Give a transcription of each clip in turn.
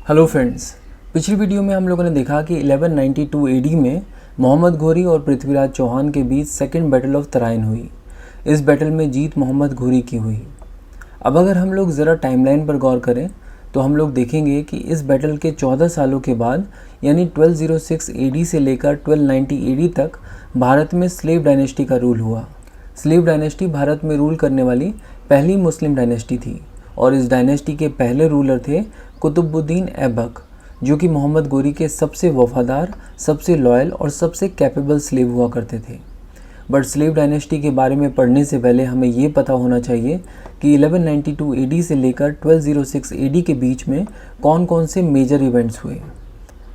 Hello friends, पिछली video में हम लोगों ने देखा कि 1192 एडी में मोहम्मद घोरी और पृथ्वीराज चौहान के बीच सेकंड बैटल ऑफ तराइन हुई। इस बैटल में जीत मोहम्मद घोरी की हुई। अब अगर हम लोग ज़रा टाइमलाइन पर गौर करें तो हम लोग देखेंगे कि इस बैटल के 14 सालों के बाद यानी 1206 एडी से लेकर 1290 एडी तक भारत में स्लेव डायनेस्टी का रूल हुआ। स्लेव डायनेस्टी भारत में रूल करने वाली पहली मुस्लिम डायनेस्टी थी और इस डायनेस्टी के पहले रूलर थे कुतुबुद्दीन ऐबक, जो कि मोहम्मद घोरी के सबसे वफादार, सबसे लॉयल और सबसे कैपेबल स्लेव हुआ करते थे। बट स्लेव डायनेस्टी के बारे में पढ़ने से पहले हमें ये पता होना चाहिए कि 1192 एडी से लेकर 1206 एडी के बीच में कौन कौन से मेजर इवेंट्स हुए।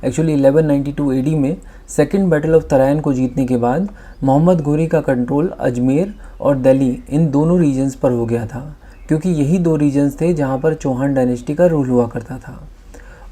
एक्चुअली 1192 एडी में सेकंड बैटल ऑफ तराइन को जीतने के बाद मोहम्मद घोरी का कंट्रोल अजमेर और दिल्ली इन दोनों रीजन्स पर हो गया था, क्योंकि यही दो रीजन्स थे जहां पर चौहान डायनेस्टी का रूल हुआ करता था।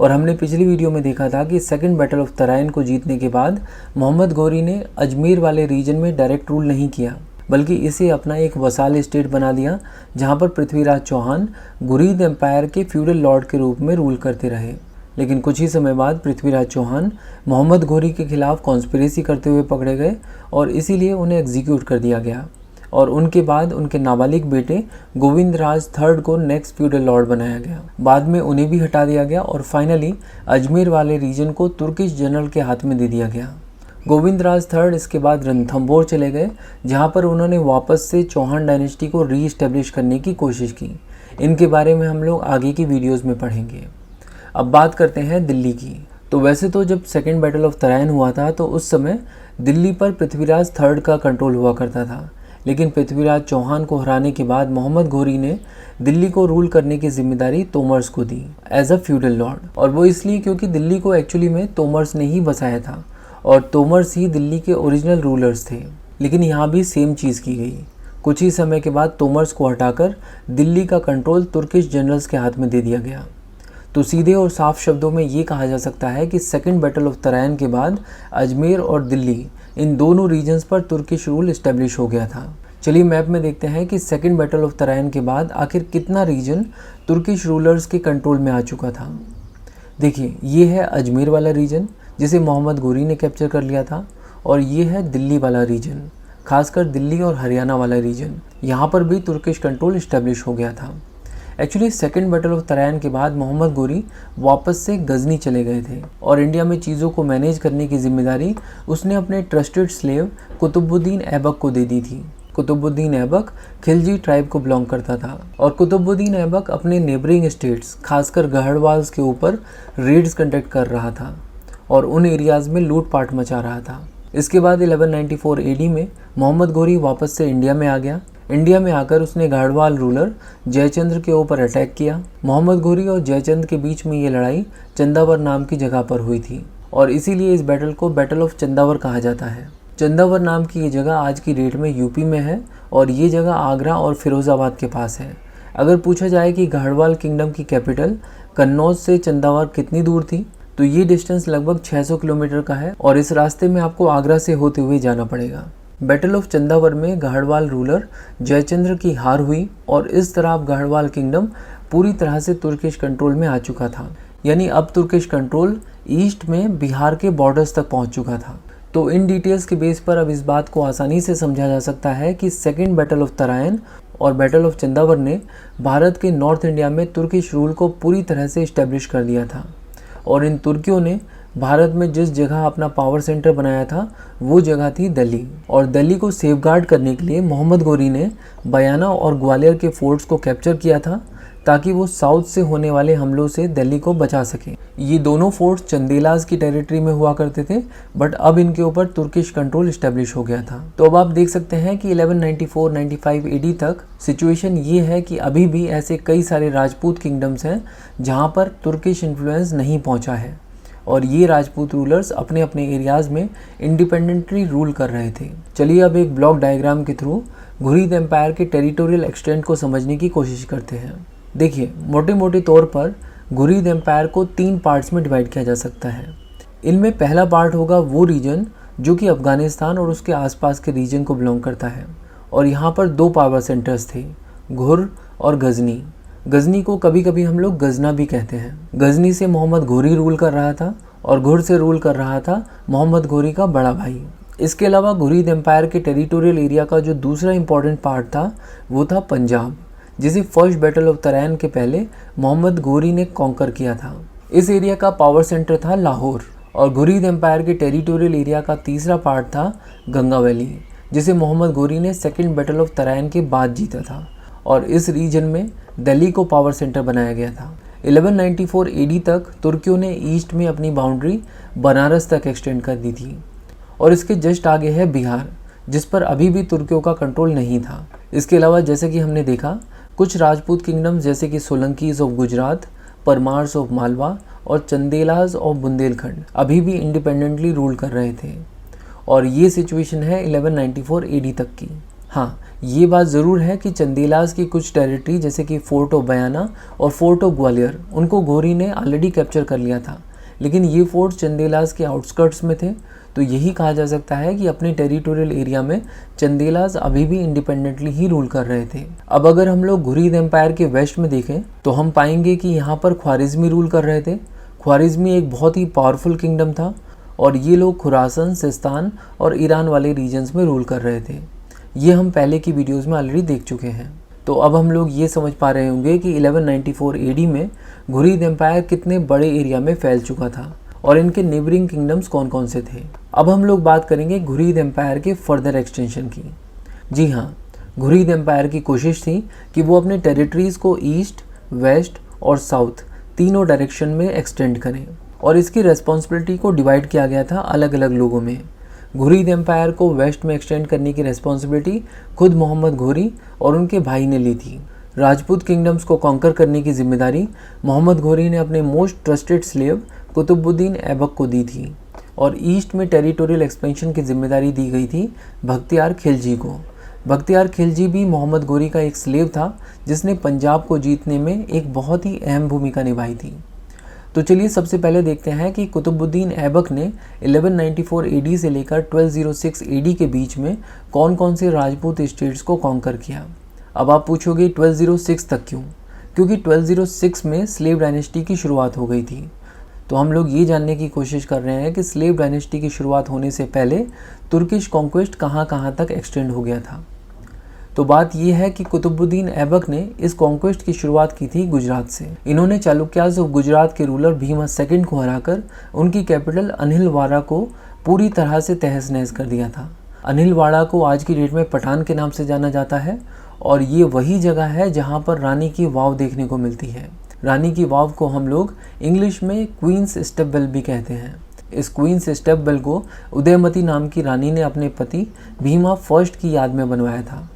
और हमने पिछली वीडियो में देखा था कि सेकंड बैटल ऑफ तराइन को जीतने के बाद मोहम्मद घोरी ने अजमेर वाले रीजन में डायरेक्ट रूल नहीं किया, बल्कि इसे अपना एक वसाल स्टेट बना दिया जहां पर पृथ्वीराज चौहान घुरीद एम्पायर के फ्यूडल लॉर्ड के रूप में रूल करते रहे। लेकिन कुछ ही समय बाद पृथ्वीराज चौहान मोहम्मद घोरी के खिलाफ कॉन्स्पिरेसी करते हुए पकड़े गए और इसीलिए उन्हें एग्जीक्यूट कर दिया गया और उनके बाद उनके नाबालिग बेटे गोविंदराज थर्ड को नेक्स्ट फ्यूडल लॉर्ड बनाया गया। बाद में उन्हें भी हटा दिया गया और फाइनली अजमेर वाले रीजन को तुर्किश जनरल के हाथ में दे दिया गया। गोविंदराज थर्ड इसके बाद रणथंबोर चले गए, जहां पर उन्होंने वापस से चौहान डायनेस्टी को रीइस्टेब्लिश करने की कोशिश की। इनके बारे में हम लोग आगे की वीडियोज़ में पढ़ेंगे। अब बात करते हैं दिल्ली की। तो वैसे तो जब सेकेंड बैटल ऑफ तराइन हुआ था तो उस समय दिल्ली पर पृथ्वीराज थर्ड का कंट्रोल हुआ करता था, लेकिन पृथ्वीराज चौहान को हराने के बाद मोहम्मद घोरी ने दिल्ली को रूल करने की जिम्मेदारी तोमर्स को दी एज अ फ्यूडल लॉर्ड। और वो इसलिए क्योंकि दिल्ली को एक्चुअली में तोमर्स ने ही बसाया था और तोमर्स ही दिल्ली के ओरिजिनल रूलर्स थे। लेकिन यहाँ भी सेम चीज़ की गई। कुछ ही समय के बाद तोमर्स को हटाकर दिल्ली का कंट्रोल तुर्किश जनरल्स के हाथ में दे दिया गया। तो सीधे और साफ शब्दों में ये कहा जा सकता है कि सेकेंड बैटल ऑफ तराइन के बाद अजमेर और दिल्ली इन दोनों रीजन्स पर तुर्किश रूल इस्टेब्लिश हो गया था। चलिए मैप में देखते हैं कि सेकेंड बैटल ऑफ तराइन के बाद आखिर कितना रीजन तुर्किश रूलर्स के कंट्रोल में आ चुका था। देखिए, ये है अजमेर वाला रीजन जिसे मोहम्मद घोरी ने कैप्चर कर लिया था, और ये है दिल्ली वाला रीजन, खासकर दिल्ली और हरियाणा वाला रीजन। यहाँ पर भी तुर्किश कंट्रोल इस्टेब्लिश हो गया था। Actually second battle of Tarain के बाद मोहम्मद घोरी वापस से गजनी चले गए थे और इंडिया में चीज़ों को मैनेज करने की जिम्मेदारी उसने अपने ट्रस्टेड स्लेव कुतुबुद्दीन ऐबक को दे दी थी। कुतुबुद्दीन ऐबक खिलजी ट्राइब को बिलोंग करता था और कुतुबुद्दीन ऐबक अपने नेबरिंग स्टेट्स खासकर गढ़वाल्स के ऊपर रेड्स कंडक्ट कर रहा था और उन एरियाज़ में लूटपाट मचा रहा था। इसके बाद 1194 एडी में मोहम्मद घोरी वापस से इंडिया में आ गया। इंडिया में आकर उसने गढ़वाल रूलर जयचंद्र के ऊपर अटैक किया। मोहम्मद घोरी और जयचंद्र के बीच में ये लड़ाई चंदावर नाम की जगह पर हुई थी और इसीलिए इस बैटल को बैटल ऑफ चंदावर कहा जाता है। चंदावर नाम की ये जगह आज की डेट में यूपी में है और ये जगह आगरा और फिरोज़ाबाद के पास है। अगर पूछा जाए कि गढ़वाल किंगडम की कैपिटल कन्नौज से चंदावर कितनी दूर थी, तो ये डिस्टेंस लगभग 600 किलोमीटर का है और इस रास्ते में आपको आगरा से होते हुए जाना पड़ेगा। बैटल ऑफ चंदावर में गढ़वाल रूलर जयचंद्र की हार हुई और इस तरह अब गढ़वाल किंगडम पूरी तरह से तुर्किश कंट्रोल में आ चुका था। यानी अब तुर्किश कंट्रोल ईस्ट में बिहार के बॉर्डर्स तक पहुंच चुका था। तो इन डिटेल्स के बेस पर अब इस बात को आसानी से समझा जा सकता है कि सेकेंड बैटल ऑफ तराइन और बैटल ऑफ चंदावर ने भारत के नॉर्थ इंडिया में तुर्किश रूल को पूरी तरह से इस्टेब्लिश कर दिया था और इन तुर्कियों ने भारत में जिस जगह अपना पावर सेंटर बनाया था वो जगह थी दिल्ली। और दिल्ली को सेफगार्ड करने के लिए मोहम्मद घोरी ने बयाना और ग्वालियर के फोर्ट्स को कैप्चर किया था ताकि वो साउथ से होने वाले हमलों से दिल्ली को बचा सके। ये दोनों फोर्ट्स चंदेलाज की टेरिटरी में हुआ करते थे, बट अब इनके ऊपर तुर्किश कंट्रोल इस्टेब्लिश हो गया था। तो अब आप देख सकते हैं कि 1194-95 एडी तक सिचुएशन ये है कि अभी भी ऐसे कई सारे राजपूत किंगडम्स हैं जहाँ पर तुर्किश इन्फ्लुएंस नहीं पहुँचा है और ये राजपूत रूलर्स अपने अपने एरियाज़ में इंडिपेंडेंटली रूल कर रहे थे। चलिए अब एक ब्लॉक डायग्राम के थ्रू घुरीद एम्पायर के टेरिटोरियल एक्सटेंट को समझने की कोशिश करते हैं। देखिए, मोटे मोटे तौर पर घुरीद एम्पायर को 3 पार्ट्स में डिवाइड किया जा सकता है। इनमें पहला पार्ट होगा वो रीजन जो कि अफ़गानिस्तान और उसके आसपास के रीजन को बिलोंग करता है और यहाँ पर 2 पावर सेंटर्स थे, घुर और गजनी। गजनी को कभी कभी हम लोग गजना भी कहते हैं। गजनी से मोहम्मद घोरी रूल कर रहा था और घुर से रूल कर रहा था मोहम्मद घोरी का बड़ा भाई। इसके अलावा घुरीद एम्पायर के टेरिटोरियल एरिया का जो दूसरा इंपॉर्टेंट पार्ट था वो था पंजाब, जिसे फर्स्ट बैटल ऑफ तराइन के पहले मोहम्मद घोरी ने कॉन्कर किया था। इस एरिया का पावर सेंटर था लाहौर और घुरीद एम्पायर के टेरिटोरियल एरिया का तीसरा पार्ट था गंगा वैली, जिसे मोहम्मद घोरी ने सेकेंड बैटल ऑफ तराइन के बाद जीता था और इस रीजन में दिल्ली को पावर सेंटर बनाया गया था। 1194 एडी तक तुर्कियों ने ईस्ट में अपनी बाउंड्री बनारस तक एक्सटेंड कर दी थी और इसके जस्ट आगे है बिहार, जिस पर अभी भी तुर्कियों का कंट्रोल नहीं था। इसके अलावा जैसे कि हमने देखा, कुछ राजपूत किंगडम्स जैसे कि सोलंकीज ऑफ गुजरात, परमार्स ऑफ मालवा और चंदेलाज ऑफ बुंदेलखंड अभी भी इंडिपेंडेंटली रूल कर रहे थे और ये सिचुएशन है 1194 एडी तक की। हाँ, ये बात ज़रूर है कि चंदेलाज की कुछ टेरिटरी जैसे कि फोर्ट ऑफ बयाना और फोर्ट ऑफ ग्वालियर उनको घोरी ने ऑलरेडी कैप्चर कर लिया था, लेकिन ये फोर्ट चंदेलाज के आउटस्कर्ट्स में थे। तो यही कहा जा सकता है कि अपने टेरिटोरियल एरिया में चंदेलाज अभी भी इंडिपेंडेंटली ही रूल कर रहे थे। अब अगर हम लोग घुरीद एम्पायर के वेस्ट में देखें तो हम पाएंगे कि यहाँ पर ख्वारिज़मी रूल कर रहे थे। ख्वारिज़मी एक बहुत ही पावरफुल किंगडम था और ये लोग खुरासन, सिस्तान और ईरान वाले रीजन्स में रूल कर रहे थे। ये हम पहले की वीडियोज़ में ऑलरेडी देख चुके हैं। तो अब हम लोग ये समझ पा रहे होंगे कि 1194 एडी में घुरीद एम्पायर कितने बड़े एरिया में फैल चुका था और इनके नेबरिंग किंगडम्स कौन कौन से थे। अब हम लोग बात करेंगे घुरीद एम्पायर के फर्दर एक्सटेंशन की। जी हाँ, घुरीद एम्पायर की कोशिश थी कि वो अपने टेरिटरीज़ को ईस्ट, वेस्ट और साउथ तीनों डायरेक्शन में एक्सटेंड करें और इसकी रेस्पॉन्सिबिलिटी को डिवाइड किया गया था अलग अलग लोगों में। घुरीद एम्पायर को वेस्ट में एक्सटेंड करने की रेस्पॉन्सिबिलिटी खुद मोहम्मद घोरी और उनके भाई ने ली थी। राजपूत किंगडम्स को कॉन्कर करने की जिम्मेदारी मोहम्मद घोरी ने अपने most trusted slave Qutubuddin Aibak को दी थी और ईस्ट में टेरिटोरियल एक्सपेंशन की जिम्मेदारी दी गई थी बख्तियार खिलजी को। बख्तियार खिलजी भी मोहम्मद घोरी का एक स्लेव था जिसने पंजाब को जीतने में एक बहुत ही अहम भूमिका निभाई थी। तो चलिए सबसे पहले देखते हैं कि कुतुबुद्दीन ऐबक ने 1194 एडी से लेकर 1206 एडी के बीच में कौन कौन से राजपूत स्टेट्स को कॉन्कर किया। अब आप पूछोगे 1206 तक क्यों? क्योंकि 1206 में स्लेव डायनेस्टी की शुरुआत हो गई थी। तो हम लोग ये जानने की कोशिश कर रहे हैं कि स्लेव डायनेस्टी की शुरुआत होने से पहले तुर्किश कॉन्क्वेस्ट कहाँ तक एक्सटेंड हो गया था। तो बात यह है कि कुतुबुद्दीन ऐबक ने इस कॉन्क्वेस्ट की शुरुआत की थी गुजरात से। इन्होंने चालुक्याज ऑफ गुजरात के रूलर भीमा सेकंड को हराकर उनकी कैपिटल अनिलवाड़ा को पूरी तरह से तहस नहस कर दिया था। अनिलवाड़ा को आज की डेट में पठान के नाम से जाना जाता है और ये वही जगह है जहाँ पर रानी की वाव देखने को मिलती है। रानी की वाव को हम लोग इंग्लिश में क्वींस स्टेप वेल भी कहते हैं। इस क्वींस स्टेप वेल को उदयमती नाम की रानी ने अपने पति भीमा फर्स्ट की याद में बनवाया था।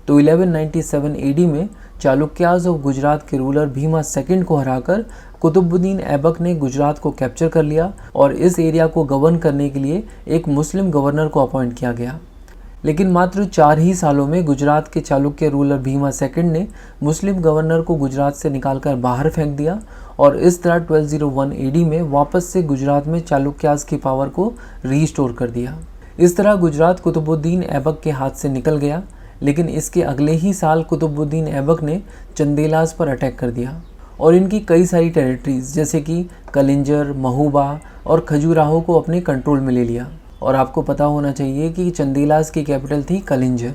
तो 1197 एडी में चालुक्याज ऑफ गुजरात के रूलर भीमा सेकंड को हराकर कुतुबुद्दीन ऐबक ने गुजरात को कैप्चर कर लिया और इस एरिया को गवर्न करने के लिए एक मुस्लिम गवर्नर को अपॉइंट किया गया। लेकिन मात्र 4 ही सालों में गुजरात के चालुक्य रूलर भीमा सेकंड ने मुस्लिम गवर्नर को गुजरात से निकालकर बाहर फेंक दिया और इस तरह 1201 एडी में वापस से गुजरात में चालुक्याज की पावर को रीस्टोर कर दिया। इस तरह गुजरात कुतुबुद्दीन ऐबक के हाथ से निकल गया। लेकिन इसके अगले ही साल कुतुबुद्दीन ऐबक ने चंदेलाज पर अटैक कर दिया और इनकी कई सारी टेरिटरीज जैसे कि कलिंजर, महोबा और खजुराहो को अपने कंट्रोल में ले लिया। और आपको पता होना चाहिए कि चंदेलाज की कैपिटल थी कलिंजर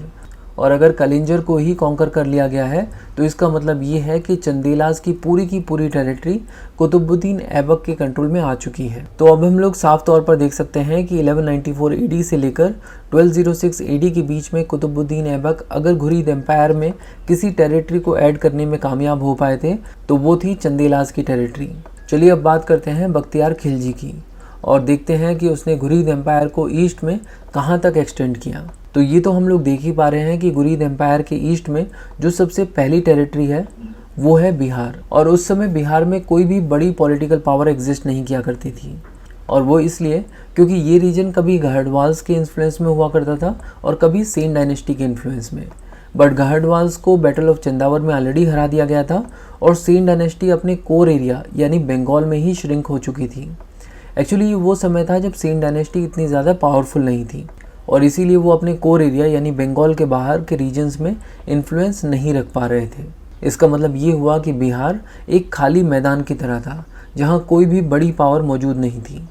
और अगर कलिंजर को ही कॉन्कर कर लिया गया है तो इसका मतलब ये है कि चंदेलाज की पूरी टेरिटरी कुतुबुद्दीन ऐबक के कंट्रोल में आ चुकी है। तो अब हम लोग साफ तौर पर देख सकते हैं कि 1194 एडी से लेकर 1206 एडी के बीच में कुतुबुद्दीन ऐबक अगर घुरीद एम्पायर में किसी टेरिटरी को ऐड करने में कामयाब हो पाए थे तो वो थी चंदेलाज की टेरिटरी। चलिए अब बात करते हैं बख्तियार खिलजी की और देखते हैं कि उसने घुरीद एम्पायर को ईस्ट में कहाँ तक एक्सटेंड किया। तो ये तो हम लोग देख ही पा रहे हैं कि घुरीद एम्पायर के ईस्ट में जो सबसे पहली टेरिटरी है वो है बिहार और उस समय बिहार में कोई भी बड़ी पॉलिटिकल पावर एग्जिस्ट नहीं किया करती थी और वो इसलिए क्योंकि ये रीजन कभी गहडवाल्स के इन्फ्लुएंस में हुआ करता था और कभी सेन डायनेस्टी के इन्फ्लुएंस में। बट गहडवाल्स को बैटल ऑफ चंदावर में ऑलरेडी हरा दिया गया था और सेन डायनेस्टी अपने कोर एरिया यानी बंगाल में ही श्रिंक हो चुकी थी। एक्चुअली वो समय था जब सेन डायनेस्टी इतनी ज़्यादा पावरफुल नहीं थी और इसीलिए वो अपने कोर एरिया यानी बंगाल के बाहर के रीजन्स में इन्फ्लुएंस नहीं रख पा रहे थे। इसका मतलब ये हुआ कि बिहार एक खाली मैदान की तरह था जहाँ कोई भी बड़ी पावर मौजूद नहीं थी।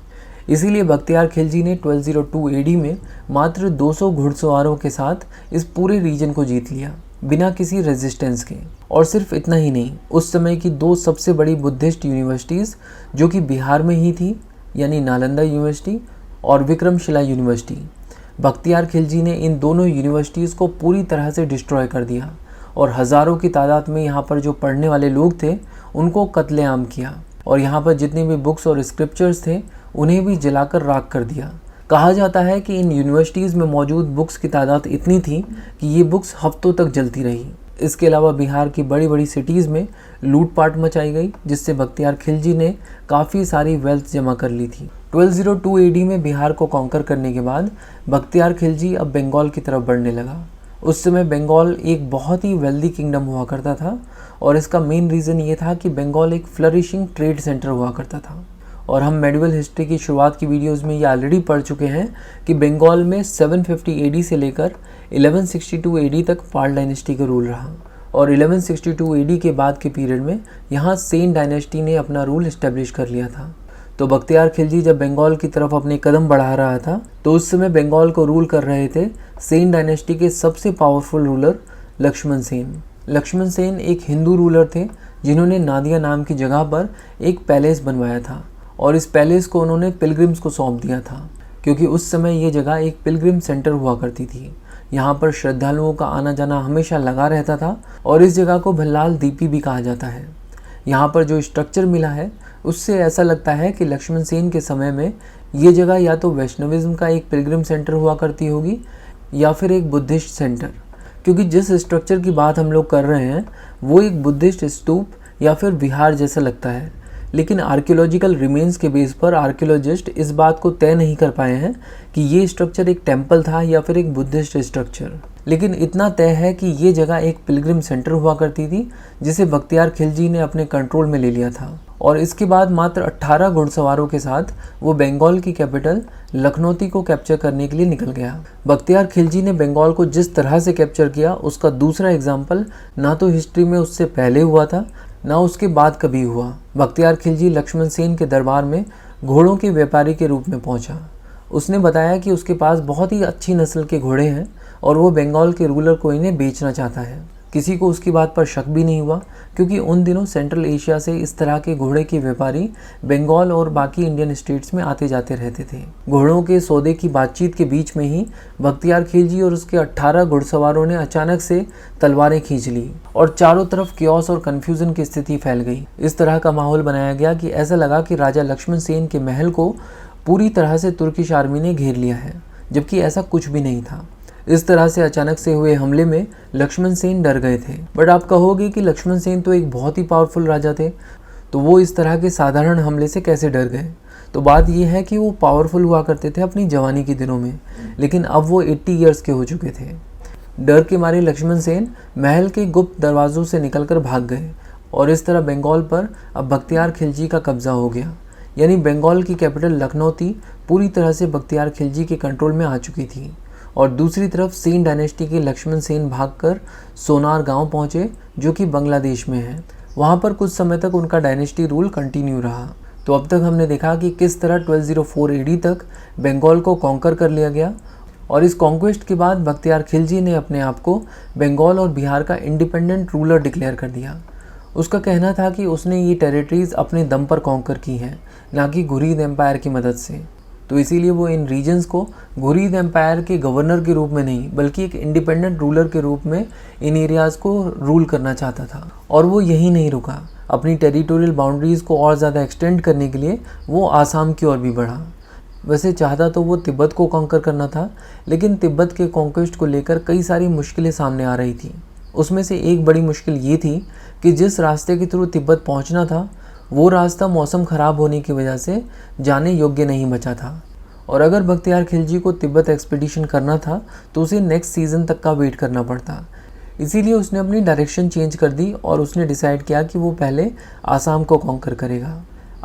इसीलिए बख्तियार खिलजी ने 1202 एडी में मात्र 200 घुड़सवारों के साथ इस पूरे रीजन को जीत लिया, बिना किसी रेजिस्टेंस के। और सिर्फ इतना ही नहीं, उस समय की दो सबसे बड़ी बुद्धिस्ट यूनिवर्सिटीज़ जो कि बिहार में ही थी, यानी नालंदा यूनिवर्सिटी और विक्रमशिला यूनिवर्सिटी, बख्तियार खिलजी ने इन दोनों यूनिवर्सिटीज़ को पूरी तरह से डिस्ट्रॉय कर दिया और हज़ारों की तादाद में यहाँ पर जो पढ़ने वाले लोग थे उनको कत्लेआम किया और यहाँ पर जितने भी बुक्स और स्क्रिप्चर्स थे उन्हें भी जलाकर राख कर दिया। कहा जाता है कि इन यूनिवर्सिटीज़ में मौजूद बुक्स की तादाद इतनी थी कि ये बुक्स हफ्तों तक जलती रही। इसके अलावा बिहार की बड़ी बड़ी सिटीज़ में लूटपाट मचाई गई, जिससे बख्तियार खिलजी ने काफ़ी सारी वेल्थ जमा कर ली थी। 1202 एडी में बिहार को कॉन्कर करने के बाद बख्तियार खिलजी अब बंगाल की तरफ बढ़ने लगा। उस समय बंगाल एक बहुत ही वेल्दी किंगडम हुआ करता था और इसका मेन रीज़न ये था कि बंगाल एक फ्लरिशिंग ट्रेड सेंटर हुआ करता था। और हम मेडिवल हिस्ट्री की शुरुआत की वीडियोस में ये ऑलरेडी पढ़ चुके हैं कि बंगाल में 750 एडी से लेकर 1162 एडी तक पाल डायनेस्टी का रूल रहा और 1162 एडी के बाद के पीरियड में यहाँ सेन डायनेस्टी ने अपना रूल इस्टेब्लिश कर लिया था। तो बख्तियार खिलजी जब बंगाल की तरफ अपने कदम बढ़ा रहा था तो उस समय बंगाल को रूल कर रहे थे सेन डायनेस्टी के सबसे पावरफुल रूलर लक्ष्मण सेन। लक्ष्मण सेन एक हिंदू रूलर थे जिन्होंने नादिया नाम की जगह पर एक पैलेस बनवाया था और इस पैलेस को उन्होंने पिलग्रिम्स को सौंप दिया था, क्योंकि उस समय ये जगह एक पिलग्रिम सेंटर हुआ करती थी। यहाँ पर श्रद्धालुओं का आना जाना हमेशा लगा रहता था और इस जगह को भल्लाल दीपी भी कहा जाता है। यहाँ पर जो स्ट्रक्चर मिला है उससे ऐसा लगता है कि लक्ष्मण सेन के समय में ये जगह या तो वैष्णविज्म का एक पिलग्रिम सेंटर हुआ करती होगी या फिर एक बुद्धिस्ट सेंटर, क्योंकि जिस स्ट्रक्चर की बात हम लोग कर रहे हैं वो एक बुद्धिस्ट स्तूप या फिर विहार जैसा लगता है। लेकिन आर्कियोलॉजिकल रिमेन्स के बेस पर आर्कियोलॉजिस्ट इस बात को तय नहीं कर पाए हैं कि ये स्ट्रक्चर एक टेम्पल था या फिर एक बुद्धिस्ट स्ट्रक्चर। लेकिन इतना तय है कि ये जगह एक पिलग्रिम सेंटर हुआ करती थी जिसे बख्तियार खिलजी ने अपने कंट्रोल में ले लिया था और इसके बाद मात्र 18 घुड़सवारों के साथ वो बंगाल की कैपिटल लखनौती को कैप्चर करने के लिए निकल गया। बख्तियार खिलजी ने बंगाल को जिस तरह से कैप्चर किया उसका दूसरा एग्जाम्पल ना तो हिस्ट्री में उससे पहले हुआ था ना उसके बाद कभी हुआ। बख्तियार खिलजी लक्ष्मण सेन के दरबार में घोड़ों के व्यापारी के रूप में पहुंचा। उसने बताया कि उसके पास बहुत ही अच्छी नस्ल के घोड़े हैं और वो बंगाल के रूलर को इन्हें बेचना चाहता है। किसी को उसकी बात पर शक भी नहीं हुआ, क्योंकि उन दिनों सेंट्रल एशिया से इस तरह के घोड़े के व्यापारी बंगाल और बाकी इंडियन स्टेट्स में आते जाते रहते थे। घोड़ों के सौदे की बातचीत के बीच में ही बख्तियार खिलजी और उसके 18 घुड़सवारों ने अचानक से तलवारें खींच ली और चारों तरफ क्योस और कन्फ्यूजन की स्थिति फैल गई। इस तरह का माहौल बनाया गया कि ऐसा लगा कि राजा लक्ष्मण सेन के महल को पूरी तरह से तुर्किश आर्मी ने घेर लिया है, जबकि ऐसा कुछ भी नहीं था। इस तरह से अचानक से हुए हमले में लक्ष्मण सेन डर गए थे। बट आप कहोगे कि लक्ष्मण सेन तो एक बहुत ही पावरफुल राजा थे, तो वो इस तरह के साधारण हमले से कैसे डर गए? तो बात ये है कि वो पावरफुल हुआ करते थे अपनी जवानी के दिनों में, लेकिन अब वो 80 ईयर्स के हो चुके थे। डर के मारे लक्ष्मण सेन महल के गुप्त दरवाज़ों से निकलकर भाग गए और इस तरह बंगाल पर अब बख्तियार खिलजी का कब्जा हो गया। यानी बंगाल की कैपिटल लखनौती पूरी तरह से बख्तियार खिलजी के कंट्रोल में आ चुकी थी। और दूसरी तरफ सेन डायनेस्टी के लक्ष्मण सेन भागकर सोनार गांव पहुंचे, जो कि बांग्लादेश में है। वहां पर कुछ समय तक उनका डायनेस्टी रूल कंटिन्यू रहा। तो अब तक हमने देखा कि किस तरह 1204 एडी तक बंगाल को कॉन्कर कर लिया गया और इस कॉन्क्वेस्ट के बाद बख्तियार खिलजी ने अपने आप को बंगाल और बिहार का इंडिपेंडेंट रूलर डिक्लेयर कर दिया। उसका कहना था कि उसने ये टेरिटरीज अपने दम पर कॉन्कर की हैं, ना कि घुरीद एम्पायर की मदद से। तो इसीलिए वो इन रीजन्स को घुरीद एम्पायर के गवर्नर के रूप में नहीं, बल्कि एक इंडिपेंडेंट रूलर के रूप में इन एरियाज़ को रूल करना चाहता था। और वो यहीं नहीं रुका, अपनी टेरिटोरियल बाउंड्रीज़ को और ज़्यादा एक्सटेंड करने के लिए वो आसाम की ओर भी बढ़ा। वैसे चाहता तो वो तिब्बत को कॉन्कर करना था, लेकिन तिब्बत के कॉन्क्वेस्ट को लेकर कई सारी मुश्किलें सामने आ रही थी। उसमें से एक बड़ी मुश्किल ये थी कि जिस रास्ते के थ्रू तिब्बत पहुंचना था वो रास्ता मौसम ख़राब होने की वजह से जाने योग्य नहीं बचा था। और अगर बख्तियार खिलजी को तिब्बत एक्सपीडिशन करना था तो उसे नेक्स्ट सीज़न तक का वेट करना पड़ता। इसीलिए उसने अपनी डायरेक्शन चेंज कर दी और उसने डिसाइड किया कि वो पहले आसाम को कॉन्कर करेगा।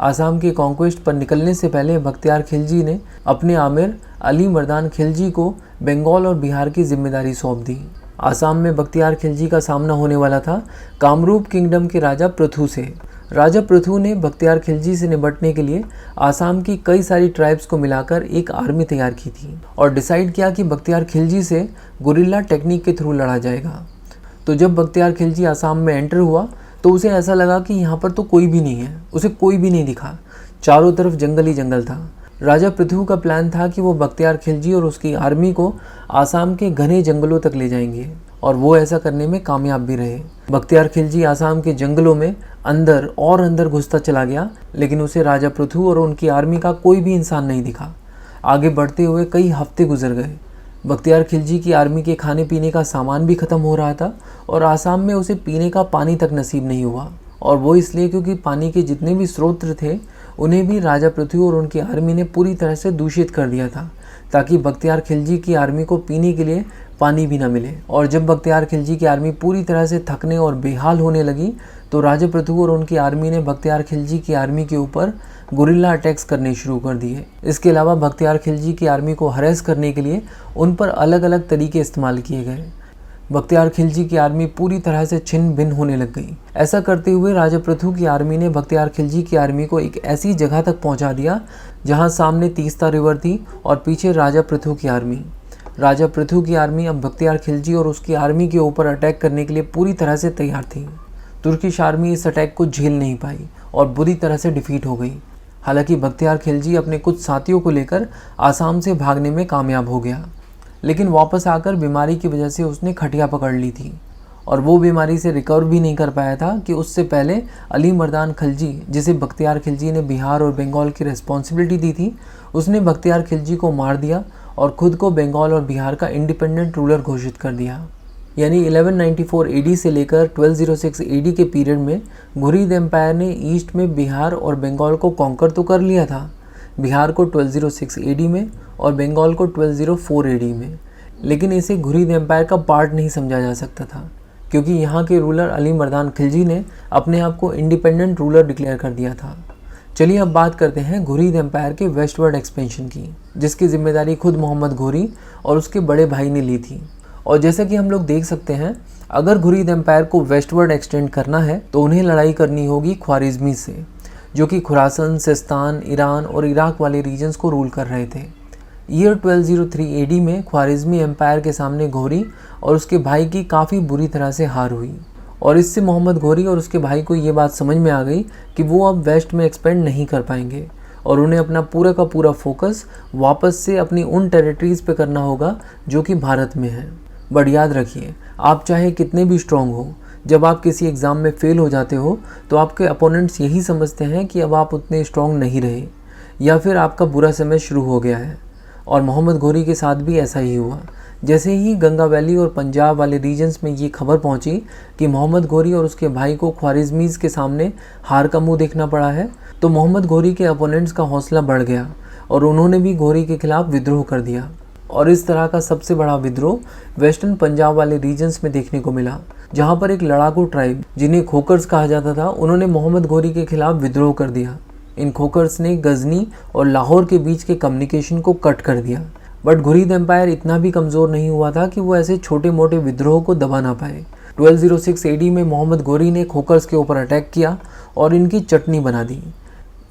आसाम के कॉन्क्वेस्ट पर निकलने से पहले बख्तियार खिलजी ने अपने आमिर अली मर्दान खिलजी को बंगाल और बिहार की जिम्मेदारी सौंप दी। आसाम में बख्तियार खिलजी का सामना होने वाला था कामरूप किंगडम के राजा पृथु से। राजा पृथु ने बख्तियार खिलजी से निपटने के लिए आसाम की कई सारी ट्राइब्स को मिलाकर एक आर्मी तैयार की थी और डिसाइड किया कि बख्तियार खिलजी से गुरिल्ला टेक्निक के थ्रू लड़ा जाएगा। तो जब बख्तियार खिलजी आसाम में एंटर हुआ तो उसे ऐसा लगा कि यहाँ पर तो कोई भी नहीं है, उसे कोई भी नहीं दिखा, चारों तरफ जंगल ही जंगल था। राजा पृथु का प्लान था कि वो बख्तियार खिलजी और उसकी आर्मी को आसाम के घने जंगलों तक ले जाएंगे और वो ऐसा करने में कामयाब भी रहे। बख्तियार खिलजी आसाम के जंगलों में अंदर और अंदर घुसता चला गया, लेकिन उसे राजा पृथु और उनकी आर्मी का कोई भी इंसान नहीं दिखा। आगे बढ़ते हुए कई हफ्ते गुजर गए। बख्तियार खिलजी की आर्मी के खाने पीने का सामान भी ख़त्म हो रहा था और आसाम में उसे पीने का पानी तक नसीब नहीं हुआ, और वो इसलिए क्योंकि पानी के जितने भी स्रोत थे उन्हें भी राजा पृथु और उनकी आर्मी ने पूरी तरह से दूषित कर दिया था, ताकि बख्तियार खिलजी की आर्मी को पीने के लिए पानी भी ना मिले। और जब बख्तियार खिलजी की आर्मी पूरी तरह से थकने और बेहाल होने लगी तो राजा पृथु और उनकी आर्मी ने बख्तियार खिलजी की आर्मी के ऊपर गुरिल्ला अटैक्स करने शुरू कर दिए। इसके अलावा बख्तियार खिलजी की आर्मी को हरेस करने के लिए उन पर अलग अलग तरीके इस्तेमाल किए गए। बख्तियार खिलजी की आर्मी पूरी तरह से छिन्न भिन्न होने लग गई। ऐसा करते हुए राजा पृथु की आर्मी ने बख्तियार खिलजी की आर्मी को एक ऐसी जगह तक पहुंचा दिया जहां सामने तीस्ता रिवर थी और पीछे राजा पृथु की आर्मी। राजा पृथु की आर्मी अब बख्तियार खिलजी और उसकी आर्मी के ऊपर अटैक करने के लिए पूरी तरह से तैयार थी। तुर्किश आर्मी इस अटैक को झेल नहीं पाई और बुरी तरह से डिफीट हो गई। हालांकि बख्तियार खिलजी अपने कुछ साथियों को लेकर आसाम से भागने में कामयाब हो गया, लेकिन वापस आकर बीमारी की वजह से उसने खटिया पकड़ ली थी और वो बीमारी से रिकवर भी नहीं कर पाया था कि उससे पहले अली मर्दान खिलजी, जिसे बख्तियार खिलजी ने बिहार और बंगाल की रिस्पॉन्सिबिलिटी दी थी, उसने बख्तियार खिलजी को मार दिया और खुद को बंगाल और बिहार का इंडिपेंडेंट रूलर घोषित कर दिया। यानी 1194 एडी से लेकर 1206 एडी के पीरियड में घुरिद एम्पायर ने ईस्ट में बिहार और बंगाल को कॉन्कर तो कर लिया था, बिहार को 1206 एडी में और बंगाल को 1204 एडी में, लेकिन इसे घुरिद एम्पायर का पार्ट नहीं समझा जा सकता था, क्योंकि यहाँ के रूलर अली मर्दान खिलजी ने अपने आप को इंडिपेंडेंट रूलर डिक्लेयर कर दिया था। चलिए अब बात करते हैं घुरिद एम्पायर के वेस्टवर्ड एक्सपेंशन की, जिसकी जिम्मेदारी खुद मोहम्मद घोरी और उसके बड़े भाई ने ली थी। और जैसा कि हम लोग देख सकते हैं, अगर घुरिद एम्पायर को वेस्टवर्ड एक्सटेंड करना है तो उन्हें लड़ाई करनी होगी ख्वारिज़मी से, जो कि खुरासन, सिस्तान, ईरान और इराक वाले रीजन्स को रूल कर रहे थे। ईयर 1203 एडी में ख्वारिज़मी एम्पायर के सामने घोरी और उसके भाई की काफ़ी बुरी तरह से हार हुई, और इससे मोहम्मद घोरी और उसके भाई को ये बात समझ में आ गई कि वो अब वेस्ट में एक्सपेंड नहीं कर पाएंगे और उन्हें अपना पूरा का पूरा फोकस वापस से अपनी उन टेरिटरीज़ पे करना होगा जो कि भारत में है। बट याद रखिए, आप चाहे कितने भी स्ट्रॉन्ग हो, जब आप किसी एग्ज़ाम में फ़ेल हो जाते हो तो आपके अपोनेंट्स यही समझते हैं कि अब आप उतने स्ट्रॉन्ग नहीं रहे या फिर आपका बुरा समय शुरू हो गया है। और मोहम्मद घोरी के साथ भी ऐसा ही हुआ। जैसे ही गंगा वैली और पंजाब वाले रीजन्स में ये खबर पहुंची कि मोहम्मद घोरी और उसके भाई को ख्वारिज़मीज़ के सामने हार का मुंह देखना पड़ा है, तो मोहम्मद घोरी के अपोनेंट्स का हौसला बढ़ गया और उन्होंने भी घोरी के खिलाफ विद्रोह कर दिया। और इस तरह का सबसे बड़ा विद्रोह वेस्टर्न पंजाब वाले रीजन्स में देखने को मिला, जहां पर एक लड़ाकू ट्राइब जिन्हें खोकर्स कहा जाता था, उन्होंने मोहम्मद घोरी के खिलाफ विद्रोह कर दिया। इन खोकर्स ने गजनी और लाहौर के बीच के कम्युनिकेशन को कट कर दिया। बट घुरिद एम्पायर इतना भी कमज़ोर नहीं हुआ था कि वो ऐसे छोटे मोटे विद्रोह को दबा ना पाए। 1206 एडी में मोहम्मद घोरी ने खोकर्स के ऊपर अटैक किया और इनकी चटनी बना दी।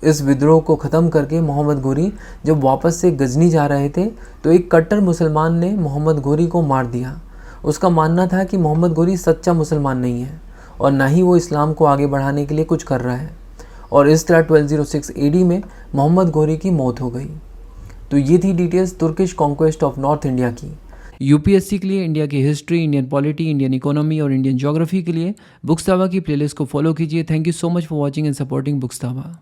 इस विद्रोह को ख़त्म करके मोहम्मद घोरी जब वापस से गजनी जा रहे थे तो एक कट्टर मुसलमान ने मोहम्मद घोरी को मार दिया। उसका मानना था कि मोहम्मद घोरी सच्चा मुसलमान नहीं है और ना ही वो इस्लाम को आगे बढ़ाने के लिए कुछ कर रहा है, और इस तरह 1206 एडी में मोहम्मद घोरी की मौत हो गई। तो ये थी details Turkish conquest of north India की। यूपीएससी के लिए इंडिया की history, Indian polity, Indian economy और इंडियन ज्योग्राफी के लिए बुक्सतावा की प्लेलिस्ट को फॉलो कीजिए। Thank you so much for watching and supporting बुक्सतावा।